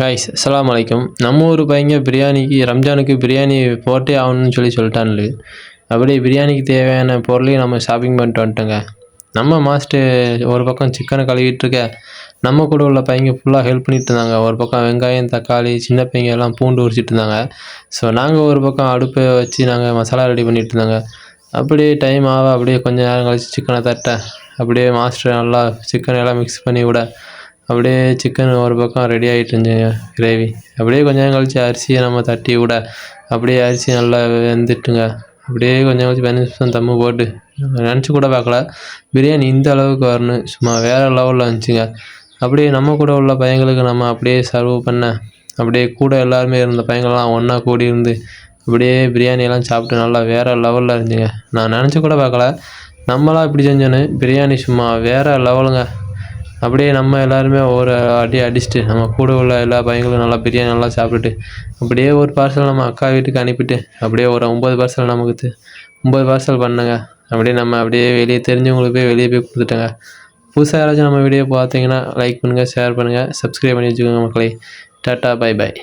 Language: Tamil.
கைஸ் அஸ்ஸலாமு அலைக்கும். நம்ம ஊர் பையங்க பிரியாணிக்கு ரம்ஜானுக்கு பிரியாணி போட்டே ஆகணும்னு சொல்லிட்டானுங்க. அப்படியே பிரியாணிக்கு தேவையான பொருளையும் நம்ம ஷாப்பிங் பண்ணிட்டு வந்துட்டோங்க. நம்ம மாஸ்டர் ஒரு பக்கம் சிக்கனை கழுவிட்டு இருக்க, நம்ம கூட உள்ள பையங்க ஃபுல்லாக ஹெல்ப் பண்ணிட்டு இருந்தாங்க. ஒரு பக்கம் வெங்காயம், தக்காளி, சின்ன பையங்க எல்லாம் பூண்டு உரிச்சிட்டு இருந்தாங்க. ஸோ நாங்கள் ஒரு பக்கம் அடுப்பை வச்சு நாங்கள் மசாலா ரெடி பண்ணிட்டு இருந்தாங்க. அப்படியே டைம் அப்படியே கொஞ்சம் நேரம் கழிச்சு சிக்கனை தட்ட, அப்படியே மாஸ்டர் நல்லா சிக்கனை எல்லாம் மிக்ஸ் பண்ணி விட, அப்படியே சிக்கன் ஒரு பக்கம் ரெடி ஆகிட்டு இருந்துச்சுங்க கிரேவி. அப்படியே கொஞ்சம் நேரம் கழிச்சு அரிசியை நம்ம தட்டி விட, அப்படியே அரிசி நல்லா வெந்துட்டுங்க. அப்படியே கொஞ்சம் கழிச்சு 15 நிமிஷம் தம்மு போட்டு நினச்சி கூட பார்க்கல பிரியாணி இந்த அளவுக்கு வரணும். சும்மா வேறு லெவலில் இருந்துச்சுங்க. அப்படியே நம்ம கூட உள்ள பையங்களுக்கு நம்ம அப்படியே சர்வ் பண்ண, அப்படியே கூட எல்லாருமே இருந்த பையங்கள்லாம் ஒன்றா கூடி இருந்து அப்படியே பிரியாணியெல்லாம் சாப்பிட்டு நல்லா வேறு லெவலில் இருந்துச்சுங்க. நான் நினச்சி கூட பார்க்கல நம்மளாம் இப்படி செஞ்சோன்னு. பிரியாணி சும்மா வேறு லெவலுங்க. அப்படியே நம்ம எல்லாருமே ஒரு அடி அடிச்சுட்டு நம்ம கூட உள்ள எல்லா பையங்களும் நல்லா பிரியாணி நல்லா சாப்பிட்டுட்டு, அப்படியே ஒரு பார்சல் நம்ம அக்கா வீட்டுக்கு அனுப்பிட்டு, அப்படியே ஒரு 9 பார்சல் நமக்கு 9 பார்சல் பண்ணுங்க. அப்படியே நம்ம அப்படியே வெளியே தெரிஞ்சவங்களுக்கு வெளியே போய் கொடுத்துட்டேங்க. புதுசாக யாராச்சும் நம்ம வீடியோ பார்த்தீங்கன்னா லைக் பண்ணுங்கள், ஷேர் பண்ணுங்கள், சப்ஸ்கிரைப் பண்ணி வச்சுக்கோங்க மக்களே. Tata, bye bye.